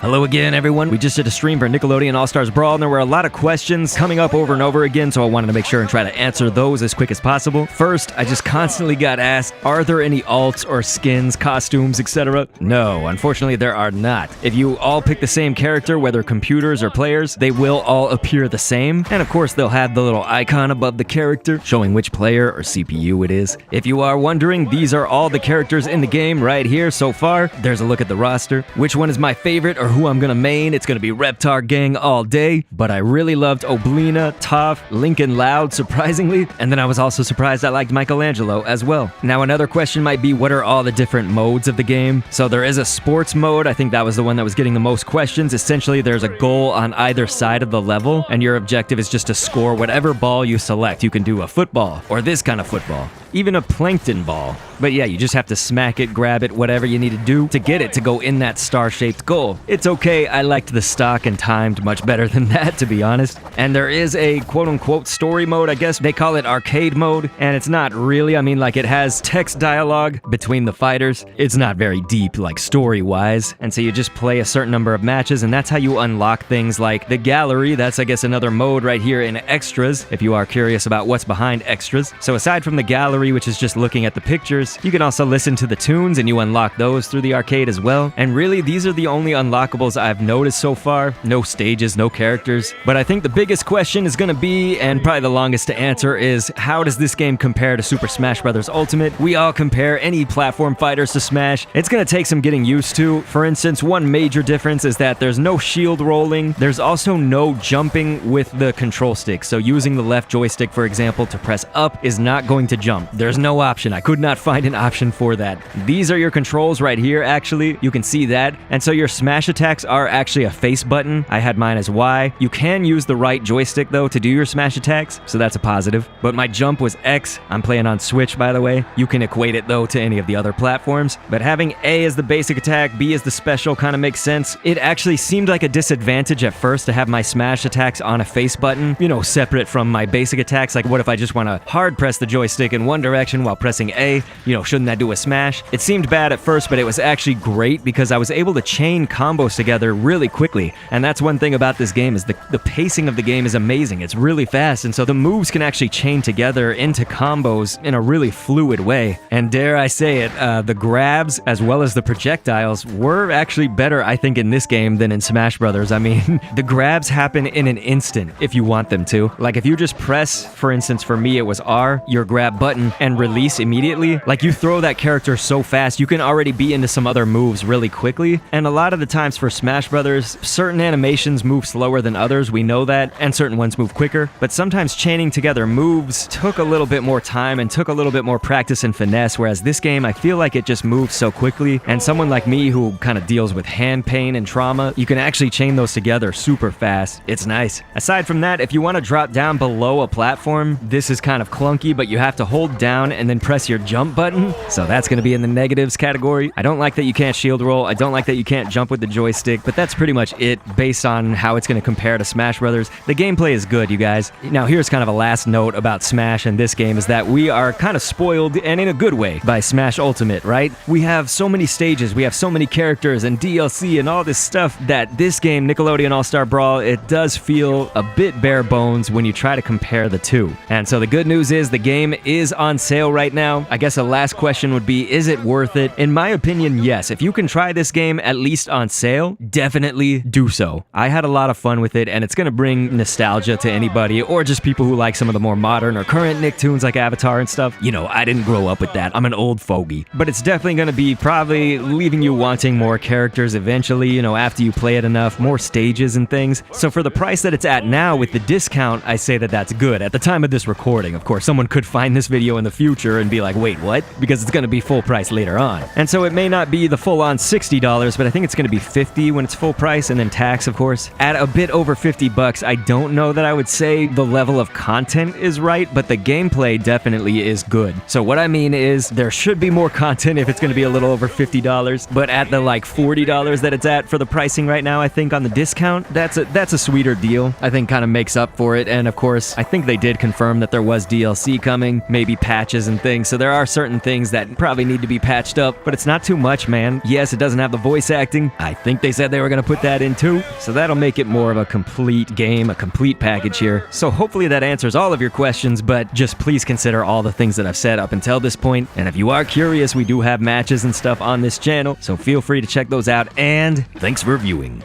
Hello again, everyone. We just did a stream for Nickelodeon All-Star Brawl, and there were a lot of questions coming up over and over again, so I wanted to make sure and try to answer those as quick as possible. First, I just constantly got asked, are there any alts or skins, costumes, etc.? No, unfortunately there are not. If you all pick the same character, whether computers or players, they will all appear the same, and of course they'll have the little icon above the character, showing which player or CPU it is. If you are wondering, these are all the characters in the game right here so far. There's a look at the roster. Which one is my favorite or who I'm gonna main? It's gonna be Reptar Gang all day, but I really loved Oblina, Toph, Lincoln Loud, surprisingly, and then I was also surprised I liked Michelangelo as well. Now another question might be, what are all the different modes of the game? So there is a sports mode. I think that was the one that was getting the most questions. Essentially, there's a goal on either side of the level, and your objective is just to score whatever ball you select. You can do a football, or this kind of football, even a plankton ball. But yeah, you just have to smack it, grab it, whatever you need to do to get it to go in that star-shaped goal. It's okay, I liked the stock and timed much better than that, to be honest. And there is a quote-unquote story mode, I guess they call it arcade mode, and it's not really. I mean, like, it has text dialogue between the fighters. It's not very deep, like, story-wise, and so you just play a certain number of matches, and that's how you unlock things like the gallery. That's, I guess, another mode right here in extras, if you are curious about what's behind extras. So aside from the gallery, which is just looking at the pictures, you can also listen to the tunes, and you unlock those through the arcade as well. And really, these are the only unlockables I've noticed so far. No stages, no characters. But I think the biggest question is gonna be, and probably the longest to answer, is how does this game compare to Super Smash Bros. Ultimate? We all compare any platform fighters to Smash. It's gonna take some getting used to. For instance, one major difference is that there's no shield rolling. There's also no jumping with the control stick. So using the left joystick, for example, to press up is not going to jump. There's no option. I could not find an option for that. These are your controls right here, actually. You can see that. And so your smash attacks are actually a face button. I had mine as Y. You can use the right joystick, though, to do your smash attacks, so that's a positive. But my jump was X. I'm playing on Switch, by the way. You can equate it, though, to any of the other platforms. But having A as the basic attack, B as the special kind of makes sense. It actually seemed like a disadvantage at first to have my smash attacks on a face button, you know, separate from my basic attacks. Like, what if I just want to hard press the joystick in one direction while pressing A? You know, shouldn't that do a smash? It seemed bad at first, but it was actually great because I was able to chain combos together really quickly. And that's one thing about this game, is the pacing of the game is amazing. It's really fast, and so the moves can actually chain together into combos in a really fluid way. And dare I say it, the grabs as well as the projectiles were actually better, I think, in this game than in Smash Brothers. I mean, the grabs happen in an instant if you want them to. Like, if you just press, for instance, for me it was R, your grab button, and release immediately, like, you throw that character so fast, you can already be into some other moves really quickly. And a lot of the times for Smash Brothers, certain animations move slower than others, we know that, and certain ones move quicker. But sometimes chaining together moves took a little bit more time and took a little bit more practice and finesse, whereas this game, I feel like it just moves so quickly. And someone like me who kind of deals with hand pain and trauma, you can actually chain those together super fast. It's nice. Aside from that, if you want to drop down below a platform, this is kind of clunky, but you have to hold down and then press your jump button. So that's going to be in the negatives category. I don't like that you can't shield roll. I don't like that you can't jump with the joystick, but that's pretty much it based on how it's going to compare to Smash Brothers. The gameplay is good, you guys. Now, here's kind of a last note about Smash and this game, is that we are kind of spoiled, and in a good way, by Smash Ultimate, right? We have so many stages, we have so many characters and DLC and all this stuff that this game, Nickelodeon All-Star Brawl, it does feel a bit bare bones when you try to compare the two. And so the good news is the game is on sale right now. I guess a last question would be, is it worth it? In my opinion, yes. If you can try this game at least on sale, definitely do so. I had a lot of fun with it, and it's gonna bring nostalgia to anybody, or just people who like some of the more modern or current Nicktoons like Avatar and stuff. You know, I didn't grow up with that. I'm an old fogey. But it's definitely gonna be probably leaving you wanting more characters eventually, you know, after you play it enough, more stages and things. So for the price that it's at now with the discount, I say that that's good. At the time of this recording, of course, someone could find this video in the future and be like, wait, what? Because it's gonna be full price later on. And so it may not be the full-on $60, but I think it's gonna be $50 when it's full price, and then tax, of course. At a bit over $50, I don't know that I would say the level of content is right, but the gameplay definitely is good. So what I mean is, there should be more content if it's gonna be a little over $50, but at the like $40 that it's at for the pricing right now, I think on the discount, that's a sweeter deal. I think kind of makes up for it, and of course, I think they did confirm that there was DLC coming, maybe patches and things, so there are certain things that probably need to be patched up, but it's not too much, man. Yes, it doesn't have the voice acting. I think they said they were going to put that in too, so that'll make it more of a complete game, a complete package here. So hopefully that answers all of your questions, but just please consider all the things that I've said up until this point. And if you are curious, we do have matches and stuff on this channel, so feel free to check those out, and thanks for viewing.